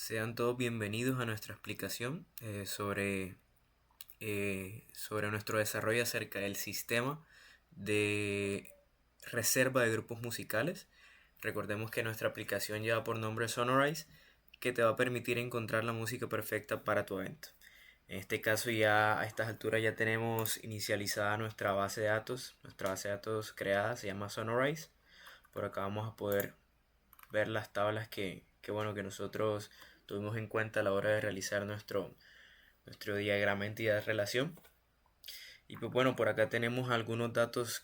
Sean todos bienvenidos a nuestra explicación sobre nuestro desarrollo acerca del sistema de reserva de grupos musicales. Recordemos que nuestra aplicación lleva por nombre Sonorize, que te va a permitir encontrar la música perfecta para tu evento. En este caso ya a estas alturas ya tenemos inicializada nuestra base de datos. Nuestra base de datos creada se llama Sonorize. Por acá vamos a poder ver las tablas que nosotros tuvimos en cuenta a la hora de realizar nuestro diagrama entidad-relación. Y pues bueno, por acá tenemos algunos datos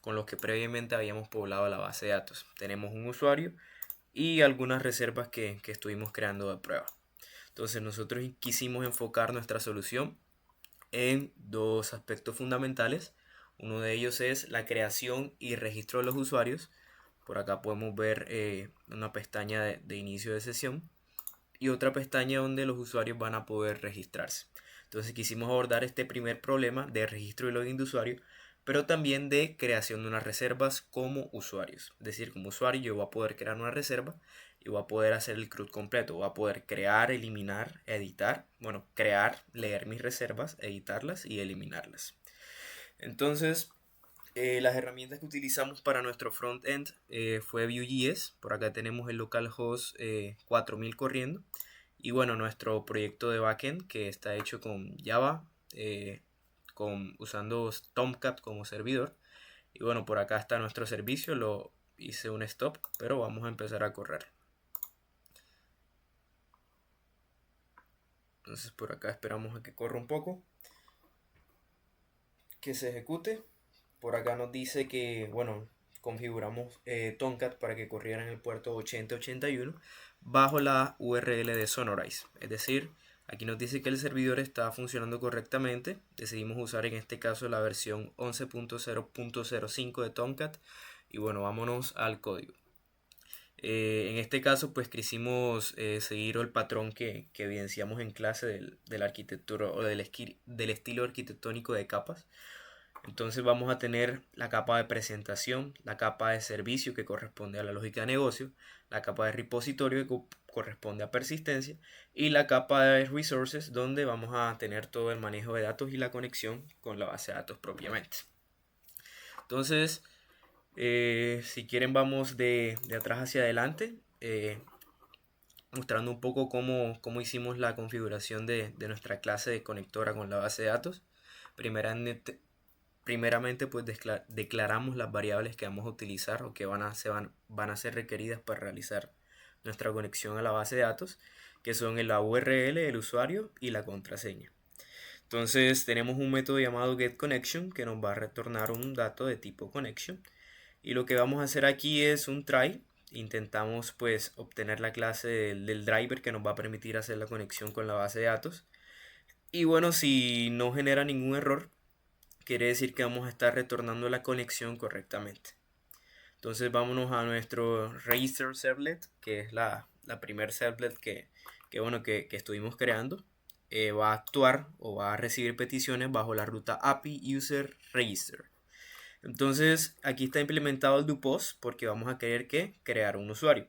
con los que previamente habíamos poblado la base de datos. Tenemos un usuario y algunas reservas que estuvimos creando de prueba. Entonces nosotros quisimos enfocar nuestra solución en dos aspectos fundamentales. Uno de ellos es la creación y registro de los usuarios. Por acá podemos ver una pestaña de inicio de sesión y otra pestaña donde los usuarios van a poder registrarse. Entonces quisimos abordar este primer problema de registro y login de usuario, pero también de creación de unas reservas como usuarios. Es decir, como usuario yo voy a poder crear una reserva y voy a poder hacer el CRUD completo. Voy a poder crear, eliminar, editar. Bueno, crear, leer mis reservas, editarlas y eliminarlas. Entonces, las herramientas que utilizamos para nuestro frontend fue Vue.js. Por acá tenemos el localhost 4000 corriendo. Y bueno, nuestro proyecto de backend que está hecho con Java, usando Tomcat como servidor. Y bueno, por acá está nuestro servicio. Lo hice un stop, pero vamos a empezar a correr. Entonces por acá esperamos a que corra un poco, que se ejecute. Por acá nos dice que, bueno, configuramos Tomcat para que corriera en el puerto 8081 bajo la URL de Sonorize. Es decir, aquí nos dice que el servidor está funcionando correctamente. Decidimos usar en este caso la versión 11.0.05 de Tomcat. Y bueno, vámonos al código. En este caso, pues quisimos seguir el patrón que evidenciamos en clase de la arquitectura o del estilo arquitectónico de capas. Entonces vamos a tener la capa de presentación, la capa de servicio que corresponde a la lógica de negocio, la capa de repositorio que corresponde a persistencia y la capa de resources donde vamos a tener todo el manejo de datos y la conexión con la base de datos propiamente. Entonces, si quieren vamos de atrás hacia adelante, mostrando un poco cómo hicimos la configuración de nuestra clase de conectora con la base de datos. Primeramente pues declaramos las variables que vamos a utilizar o que van a ser requeridas para realizar nuestra conexión a la base de datos, que son la URL, el usuario y la contraseña. Entonces tenemos un método llamado getConnection que nos va a retornar un dato de tipo connection, y lo que vamos a hacer aquí es un try. Intentamos pues obtener la clase del driver que nos va a permitir hacer la conexión con la base de datos, y bueno, si no genera ningún error quiere decir que vamos a estar retornando la conexión correctamente. Entonces vámonos a nuestro register servlet, que es la primer servlet que estuvimos creando. Va a actuar o va a recibir peticiones bajo la ruta API User Register. Entonces aquí está implementado el doPost porque vamos a querer crear un usuario.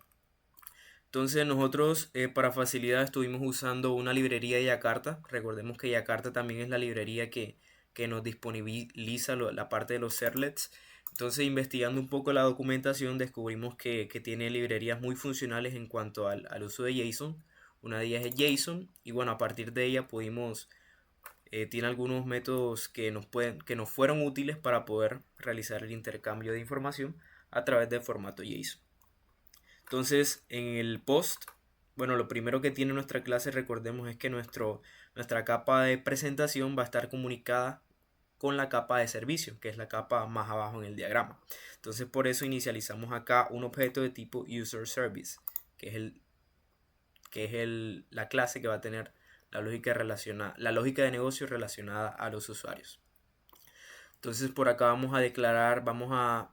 Entonces nosotros para facilidad estuvimos usando una librería de Jakarta. Recordemos que Jakarta también es la librería que nos disponibiliza la parte de los servlets. Entonces investigando un poco la documentación descubrimos que tiene librerías muy funcionales en cuanto al uso de JSON. Una de ellas es JSON y bueno, a partir de ella tiene algunos métodos que nos fueron útiles para poder realizar el intercambio de información a través del formato JSON. Entonces, en el post, bueno, lo primero que tiene nuestra clase, recordemos, es que nuestra capa de presentación va a estar comunicada con la capa de servicio, que es la capa más abajo en el diagrama. Entonces, por eso inicializamos acá un objeto de tipo user service, que es la clase que va a tener la lógica de negocio relacionada a los usuarios. Entonces por acá vamos a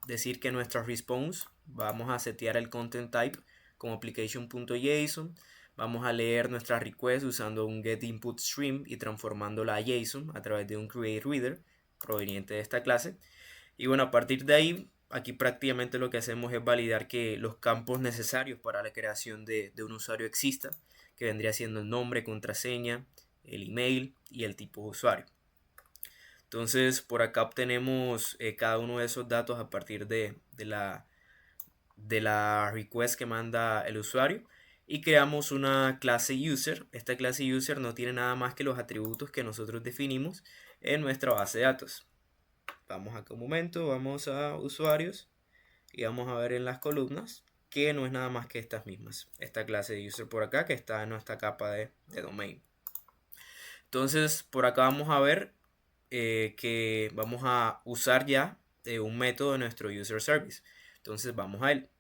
decir que nuestra response, vamos a setear el content type como application.json, vamos a leer nuestra request usando un getInputStream y transformándola a JSON a través de un createReader proveniente de esta clase. Y bueno, a partir de ahí aquí prácticamente lo que hacemos es validar que los campos necesarios para la creación de un usuario existan, que vendría siendo el nombre, contraseña, el email y el tipo de usuario. Entonces por acá obtenemos cada uno de esos datos a partir de la request que manda el usuario y creamos una clase user. Esta clase user no tiene nada más que los atributos que nosotros definimos en nuestra base de datos. Vamos acá un momento, vamos a usuarios y vamos a ver en las columnas que no es nada más que estas mismas. Esta clase de user por acá que está en nuestra capa de domain. Entonces por acá vamos a ver que vamos a usar ya un método de nuestro user service. Entonces vamos a él.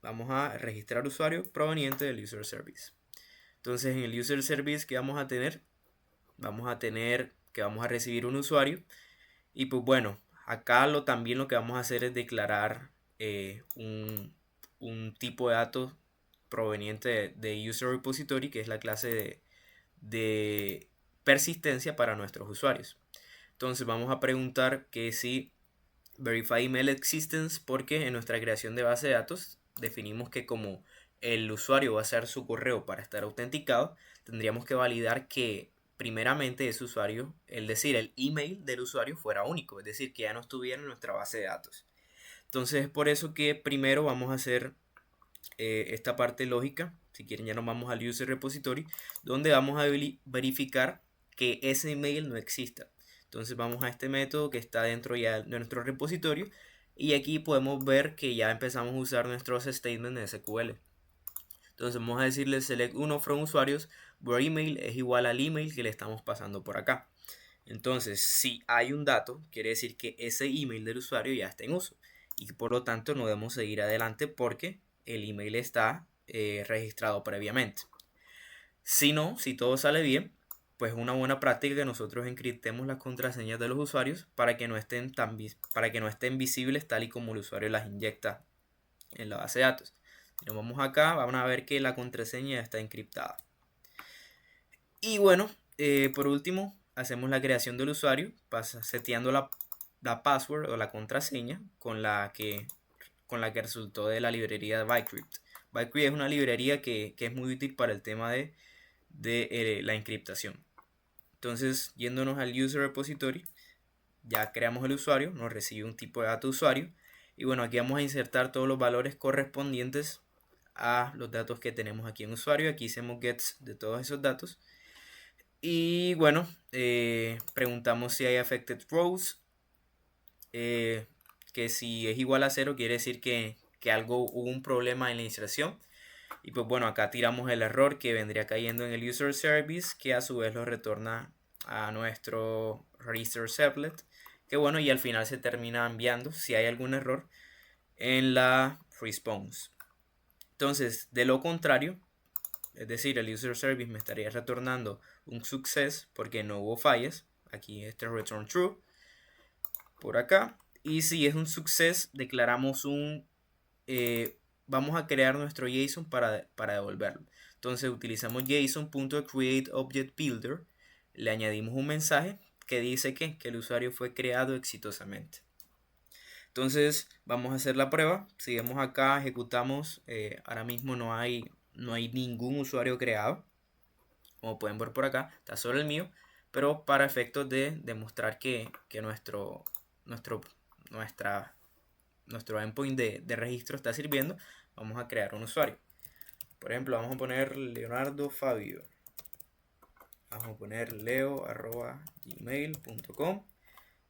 Vamos a registrar usuario proveniente del user service. Entonces en el user service que vamos a tener que vamos a recibir un usuario. Y pues bueno, acá también lo que vamos a hacer es declarar un tipo de datos proveniente de user repository, que es la clase de persistencia para nuestros usuarios. Entonces vamos a preguntar que si verify email existence, porque en nuestra creación de base de datos definimos que como el usuario va a hacer su correo para estar autenticado, tendríamos que validar que primeramente ese usuario, es decir, el email del usuario fuera único, es decir, que ya no estuviera en nuestra base de datos. Entonces es por eso que primero vamos a hacer esta parte lógica. Si quieren ya nos vamos al user repository, donde vamos a verificar que ese email no exista. Entonces vamos a este método que está dentro ya de nuestro repositorio y aquí podemos ver que ya empezamos a usar nuestros statements de SQL. Entonces vamos a decirle select uno from usuarios where email es igual al email que le estamos pasando por acá. Entonces si hay un dato, quiere decir que ese email del usuario ya está en uso y por lo tanto no debemos seguir adelante porque el email está registrado previamente. Si no, si todo sale bien, pues es una buena práctica que nosotros encriptemos las contraseñas de los usuarios para que no estén visibles tal y como el usuario las inyecta en la base de datos. Si nos vamos acá, vamos a ver que la contraseña ya está encriptada. Y bueno, por último, hacemos la creación del usuario, seteando la password o la contraseña con la que resultó de la librería de Bytecrypt. Bytecrypt es una librería que es muy útil para el tema de la encriptación. Entonces, yéndonos al user repository, ya creamos el usuario, nos recibe un tipo de dato usuario y bueno, aquí vamos a insertar todos los valores correspondientes a los datos que tenemos aquí en usuario. Aquí hacemos gets de todos esos datos y bueno, preguntamos si hay affected rows, que si es igual a 0 quiere decir que hubo un problema en la inserción. Y pues bueno, acá tiramos el error que vendría cayendo en el user service, que a su vez lo retorna a nuestro register servlet, que bueno, y al final se termina enviando si hay algún error en la response. Entonces, de lo contrario, es decir, el user service me estaría retornando un success porque no hubo fallas. Aquí este return true por acá. Y si es un success, declaramos vamos a crear nuestro JSON para devolverlo. Entonces utilizamos JSON.createObjectBuilder, le añadimos un mensaje que dice que el usuario fue creado exitosamente. Entonces vamos a hacer la prueba. Seguimos acá, ejecutamos. Ahora mismo no hay ningún usuario creado. Como pueden ver por acá, está solo el mío. Pero para efectos de demostrar que nuestro endpoint de registro está sirviendo, vamos a crear un usuario. Por ejemplo, vamos a poner Leonardo Fabio. Vamos a poner leo@gmail.com.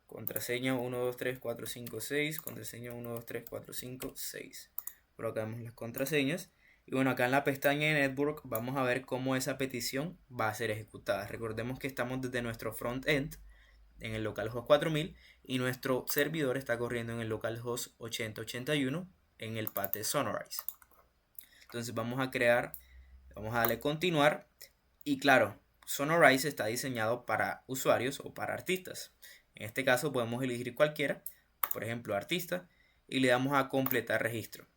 Contraseña 123456. Contraseña 123456. Colocamos las contraseñas. Y bueno, acá en la pestaña de Network vamos a ver cómo esa petición va a ser ejecutada. Recordemos que estamos desde nuestro front-end en el localhost 4000 y nuestro servidor está corriendo en el localhost 8081 en el path de Sonorize. Entonces vamos a darle continuar y claro, Sonorize está diseñado para usuarios o para artistas. En este caso podemos elegir cualquiera, por ejemplo artista, y le damos a completar registro.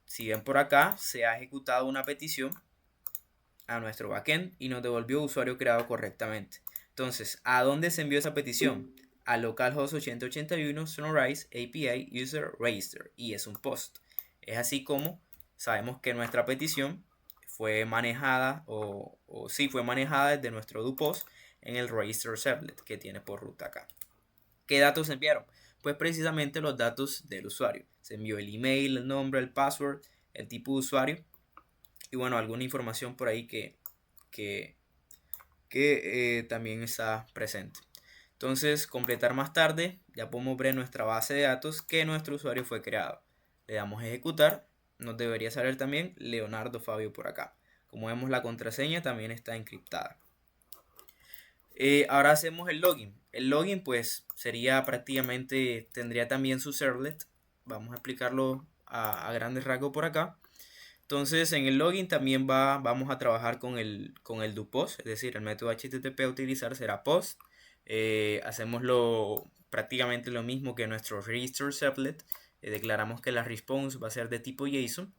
Si ven por acá, se ha ejecutado una petición a nuestro backend y nos devolvió usuario creado correctamente. Entonces, ¿a dónde se envió esa petición? a localhost 8081 Sunrise API User Register y es un post. Es así como sabemos que nuestra petición fue manejada sí fue manejada desde nuestro do post en el register servlet que tiene por ruta acá. ¿Qué datos se enviaron? Pues precisamente los datos del usuario. Se envió el email, el nombre, el password, el tipo de usuario y bueno, alguna información por ahí que también está presente. Entonces, completar más tarde, ya podemos ver en nuestra base de datos que nuestro usuario fue creado. Le damos a ejecutar, nos debería salir también Leonardo Fabio por acá. Como vemos, la contraseña también está encriptada. Ahora hacemos el login. El login pues sería prácticamente, tendría también su servlet. Vamos a explicarlo a grandes rasgos por acá. Entonces en el login también vamos a trabajar con el do post, es decir, el método HTTP a utilizar será post. Hacemos prácticamente lo mismo que nuestro register servlet. Declaramos que la response va a ser de tipo JSON.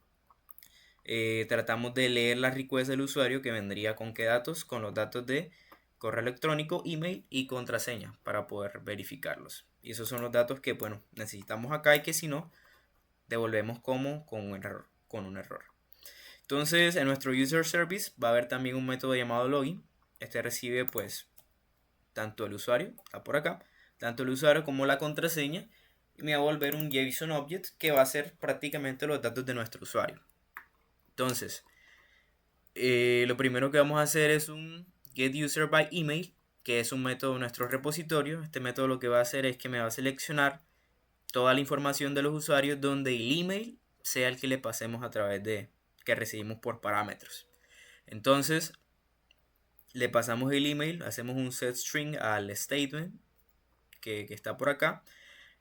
Tratamos de leer la request del usuario que vendría con qué datos, con los datos de correo electrónico, email y contraseña para poder verificarlos. Y esos son los datos que bueno, necesitamos acá y que si no, devolvemos como con un error. Entonces en nuestro user service va a haber también un método llamado login. Este recibe pues tanto el usuario, está por acá, tanto el usuario como la contraseña y me va a volver un JSON object que va a ser prácticamente los datos de nuestro usuario. Entonces, lo primero que vamos a hacer es un getUserByEmail, que es un método de nuestro repositorio. Este método lo que va a hacer es que me va a seleccionar toda la información de los usuarios donde el email sea el que le pasemos a través de que recibimos por parámetros. Entonces, le pasamos el email, hacemos un setString al statement que está por acá.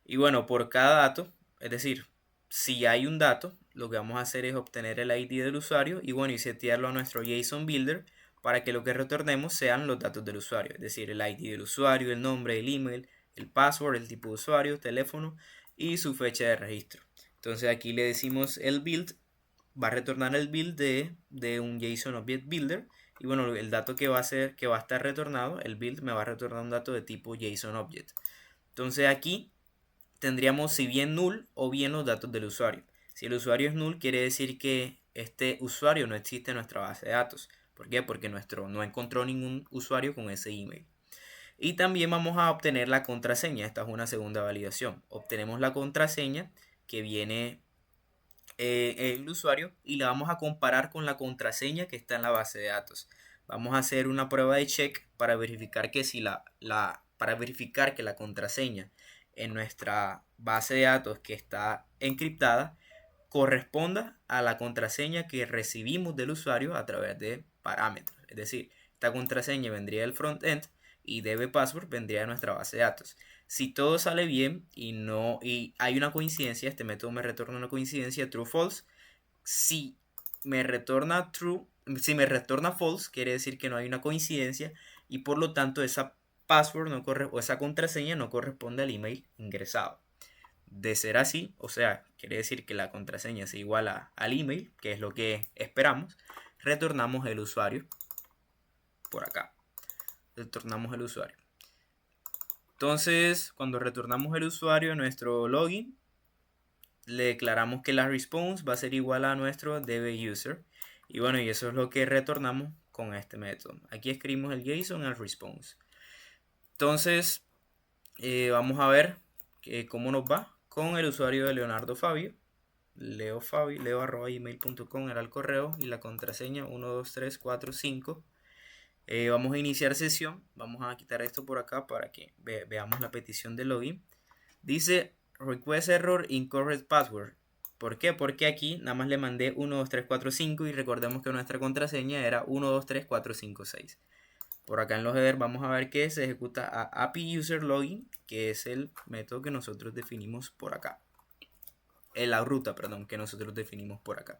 Y bueno, por cada dato, es decir, si hay un dato, lo que vamos a hacer es obtener el ID del usuario y bueno, y setearlo a nuestro JSON Builder para que lo que retornemos sean los datos del usuario, es decir, el ID del usuario, el nombre, el email, el password, el tipo de usuario, teléfono y su fecha de registro. Entonces aquí le decimos el build, va a retornar el build de un JSON Object Builder y bueno, el dato que va a estar retornado, el build me va a retornar un dato de tipo JSON Object. Entonces aquí tendríamos si bien null o bien los datos del usuario. Si el usuario es null, quiere decir que este usuario no existe en nuestra base de datos. ¿Por qué? Porque no encontró ningún usuario con ese email. Y también vamos a obtener la contraseña. Esta es una segunda validación. Obtenemos la contraseña que viene el usuario y la vamos a comparar con la contraseña que está en la base de datos. Vamos a hacer una prueba de check para verificar que para verificar que la contraseña en nuestra base de datos que está encriptada corresponda a la contraseña que recibimos del usuario a través de parámetros. Es decir, esta contraseña vendría del frontend y dbPassword vendría de nuestra base de datos. Si todo sale bien y hay una coincidencia, este método me retorna una coincidencia true false. Si me retorna true, si me retorna false, quiere decir que no hay una coincidencia y por lo tanto esa password o esa contraseña no corresponde al email ingresado. De ser así, o sea, quiere decir que la contraseña es igual al email, que es lo que esperamos, retornamos el usuario por acá. Retornamos el usuario. Entonces, cuando retornamos el usuario a nuestro login, le declaramos que la response va a ser igual a nuestro dbuser. Y bueno, y eso es lo que retornamos con este método. Aquí escribimos el JSON al response. Entonces, vamos a ver cómo nos va con el usuario de Leonardo Fabio. leo@email.com era el correo y la contraseña 123445. Vamos a iniciar sesión. Vamos a quitar esto por acá para que veamos la petición de login. Dice request error incorrect password. ¿Por qué? Porque aquí nada más le mandé 12345 y recordemos que nuestra contraseña era 123456. Por acá en los header vamos a ver que se ejecuta a API User Login, que es el método que nosotros definimos por acá. La ruta, perdón, que nosotros definimos por acá.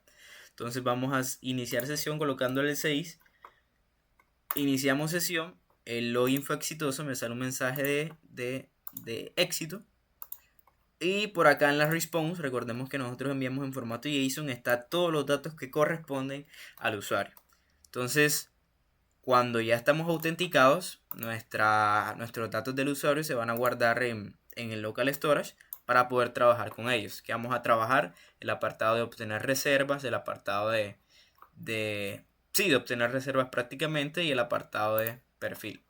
Entonces vamos a iniciar sesión colocándole el 6. Iniciamos sesión. El login fue exitoso. Me sale un mensaje de éxito. Y por acá en la response, recordemos que nosotros enviamos en formato JSON, está todos los datos que corresponden al usuario. Entonces, Cuando ya estamos autenticados, nuestros datos del usuario se van a guardar en el local storage para poder trabajar con ellos. Que vamos a trabajar el apartado de obtener reservas, el apartado de obtener reservas prácticamente y el apartado de perfil.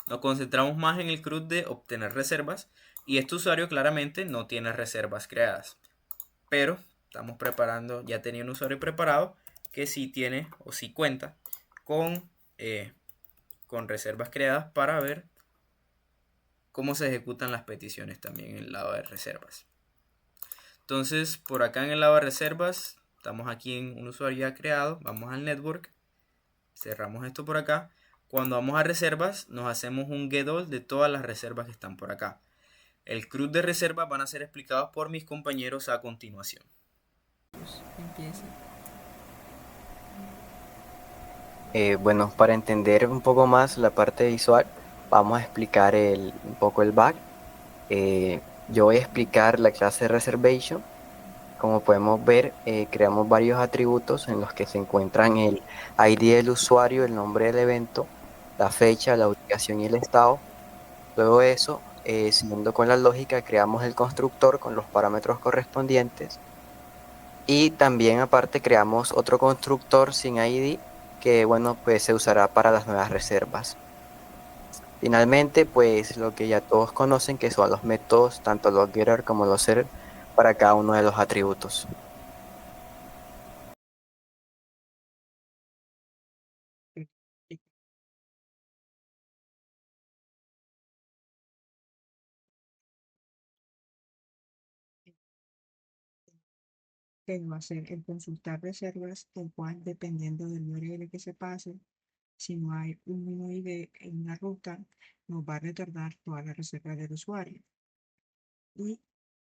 Nos concentramos más en el CRUD de obtener reservas y este usuario claramente no tiene reservas creadas. Pero estamos preparando, ya tenía un usuario preparado que sí tiene o sí cuenta con, eh, con reservas creadas para ver cómo se ejecutan las peticiones también en el lado de reservas. Entonces, por acá en el lado de reservas, estamos aquí en un usuario ya creado, vamos al network, cerramos esto por acá. Cuando vamos a reservas, nos hacemos un get all de todas las reservas que están por acá. El CRUD de reservas van a ser explicados por mis compañeros a continuación. Empieza. Bueno, para entender un poco más la parte visual, vamos a explicar un poco el back. Yo voy a explicar la clase reservation. Como podemos ver, creamos varios atributos en los que se encuentran el ID del usuario, el nombre del evento, la fecha, la ubicación y el estado. Luego de eso, siguiendo con la lógica, creamos el constructor con los parámetros correspondientes. Y también aparte creamos otro constructor sin ID que, bueno, pues se usará para las nuevas reservas. Finalmente, pues lo que ya todos conocen, que son los métodos, tanto los getter como los setter, para cada uno de los atributos. Que va a ser el consultar reservas, el cual, dependiendo del URL que se pase, si no hay un ID en la ruta, nos va a retornar toda la reserva del usuario. Y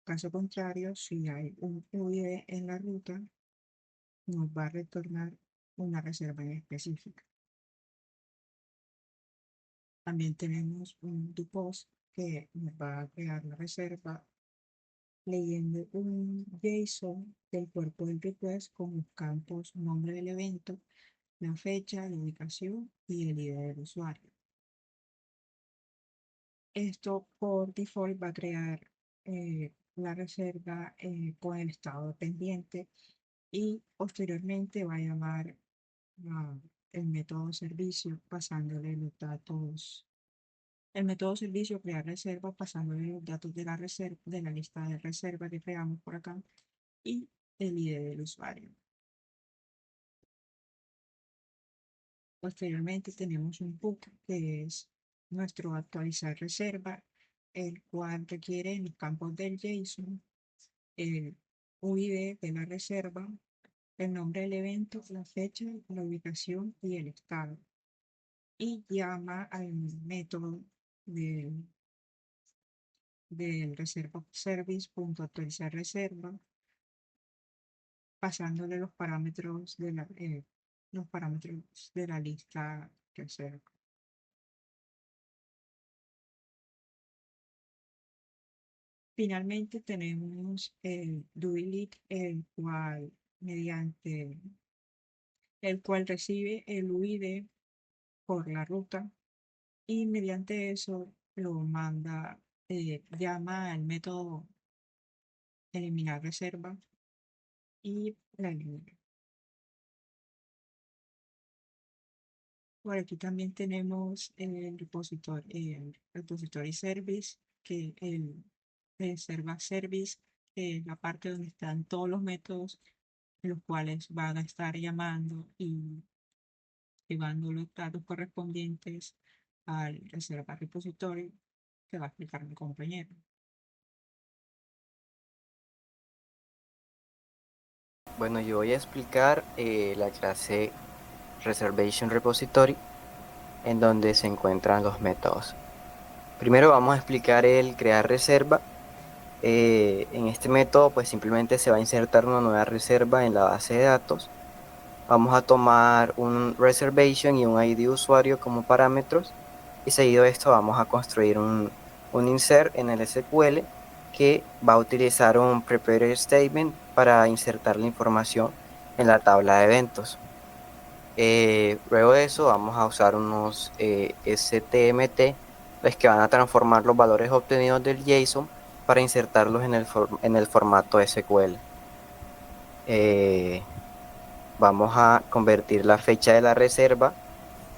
caso contrario, si hay un UID en la ruta, nos va a retornar una reserva en específica. También tenemos un doPost que nos va a crear la reserva leyendo un JSON del cuerpo del request con los campos nombre del evento, la fecha, la ubicación y el ID del usuario. Esto por default va a crear la reserva con el estado pendiente y posteriormente va a llamar a el método servicio pasándole los datos. El método servicio crear reserva pasándole los datos de la reserva, de la lista de reserva que creamos por acá y el ID del usuario. Posteriormente tenemos un PUC que es nuestro actualizar reserva, el cual requiere en los campos del JSON el UID de la reserva, el nombre del evento, la fecha, la ubicación y el estado. Y llama al método del reserva service.actualizar reserva, pasándole los parámetros de la lista reserva. Finalmente tenemos el doDelete, el cual recibe el UID por la ruta y mediante eso lo manda, llama al método eliminar reserva y la elimina. Por aquí también tenemos el repository service, que el reserva service, la parte donde están todos los métodos los cuales van a estar llamando y llevando los datos correspondientes al reserva repositorio que va a explicar mi compañero. Bueno, yo voy a explicar la clase Reservation Repository, en donde se encuentran los métodos. Primero vamos a explicar el crear reserva. En este método, pues simplemente se va a insertar una nueva reserva en la base de datos. Vamos a tomar un reservation y un ID de usuario como parámetros. Y seguido de esto vamos a construir un insert en el SQL que va a utilizar un prepare statement para insertar la información en la tabla de eventos. Luego de eso vamos a usar unos STMT, pues, que van a transformar los valores obtenidos del JSON para insertarlos en el formato SQL. Eh, Vamos a convertir la fecha de la reserva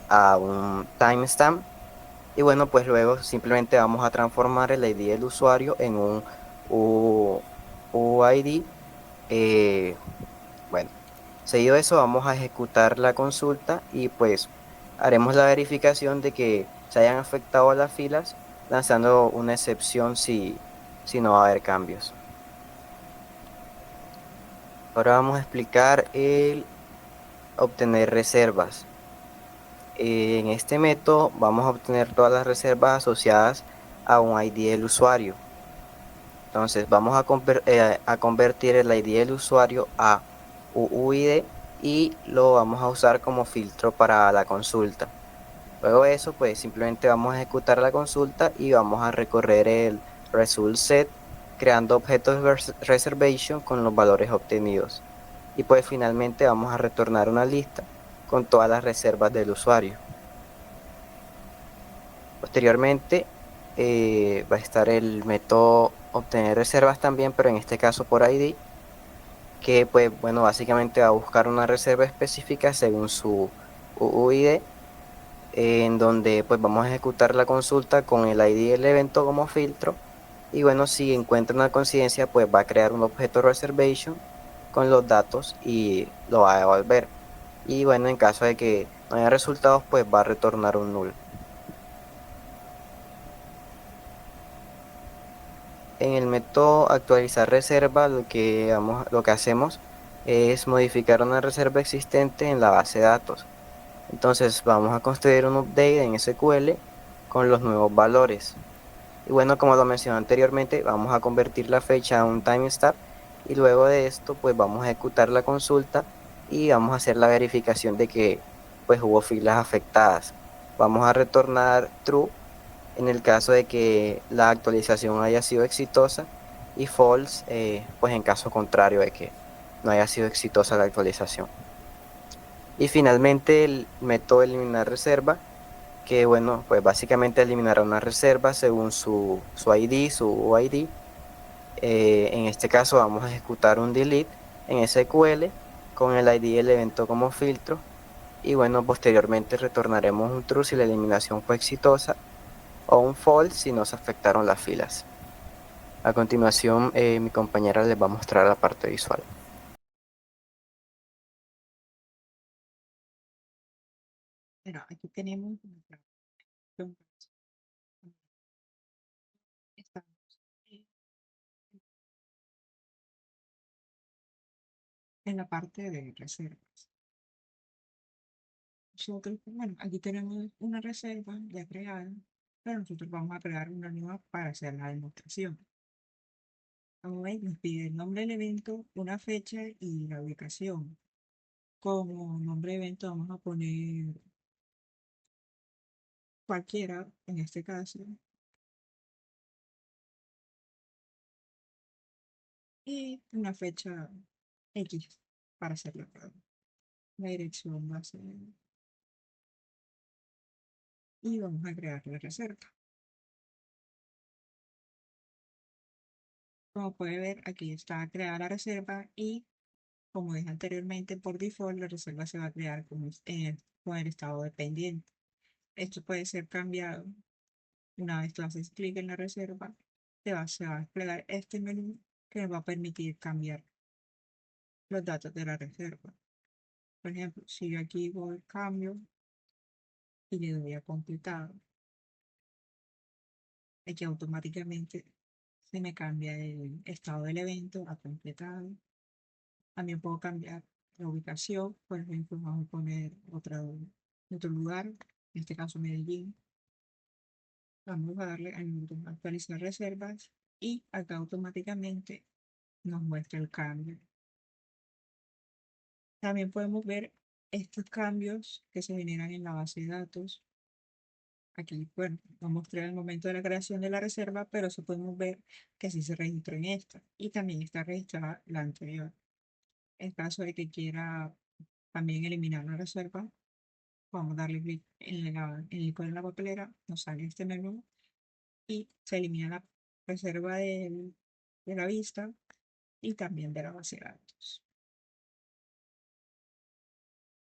a un timestamp y bueno, pues luego simplemente vamos a transformar el ID del usuario en un UID. Bueno, seguido de eso vamos a ejecutar la consulta y pues haremos la verificación de que se hayan afectado las filas, lanzando una excepción si no va a haber cambios. Ahora vamos a explicar el obtener reservas. En este método vamos a obtener todas las reservas asociadas a un ID del usuario. Entonces vamos a convertir el ID del usuario a UUID y lo vamos a usar como filtro para la consulta. Luego de eso, pues simplemente vamos a ejecutar la consulta y vamos a recorrer el result set creando objetos de reservation con los valores obtenidos. Y pues finalmente vamos a retornar una lista con todas las reservas del usuario. Posteriormente va a estar el método obtener reservas también, pero en este caso por ID, que pues bueno, básicamente va a buscar una reserva específica según su UUID, en donde pues vamos a ejecutar la consulta con el ID del evento como filtro. Y bueno, si encuentra una coincidencia, pues va a crear un objeto reservation con los datos y lo va a devolver. Y bueno, en caso de que no haya resultados, pues va a retornar un null. En el método actualizar reserva, lo que hacemos es modificar una reserva existente en la base de datos. Entonces vamos a construir un update en SQL con los nuevos valores. Y bueno, como lo mencioné anteriormente, vamos a convertir la fecha a un timestamp y luego de esto, pues vamos a ejecutar la consulta y vamos a hacer la verificación de que pues hubo filas afectadas. Vamos a retornar true en el caso de que la actualización haya sido exitosa y false, pues en caso contrario de que no haya sido exitosa la actualización. Y finalmente el método eliminar reserva, que bueno, pues básicamente eliminará una reserva según su ID, su UID. En este caso vamos a ejecutar un delete en SQL con el ID del evento como filtro. Y bueno, posteriormente retornaremos un true si la eliminación fue exitosa o un false si no se afectaron las filas. A continuación, mi compañera les va a mostrar la parte visual. Pero aquí tenemos nuestra opción. Estamos en la parte de reservas. Nosotros, bueno, aquí tenemos una reserva ya creada, pero nosotros vamos a crear una nueva para hacer la demostración. Ahora nos pide el nombre del evento, una fecha y la ubicación. Como nombre de evento vamos a poner cualquiera, en este caso, y una fecha X para hacer la prueba. La dirección va a ser y vamos a crear la reserva. Como puede ver, aquí está creada la reserva y como dije anteriormente, por default la reserva se va a crear con el estado de pendiente. Esto puede ser cambiado una vez tú haces clic en la reserva, se va a desplegar este menú que nos va a permitir cambiar los datos de la reserva. Por ejemplo, si yo aquí voy cambio y le doy a completar, aquí automáticamente se me cambia el estado del evento a completado. También puedo cambiar la ubicación, por ejemplo, vamos a poner otro lugar, en este caso Medellín. Vamos a darle al botón actualizar reservas y acá automáticamente nos muestra el cambio. También podemos ver estos cambios que se generan en la base de datos. Aquí, bueno, no mostré el momento de la creación de la reserva, pero sí podemos ver que sí se registró en esta y también está registrada la anterior. En caso de que quiera también eliminar la reserva. Vamos a darle clic en el icono de la papelera, nos sale este menú y se elimina la reserva de la vista y también de la base de datos.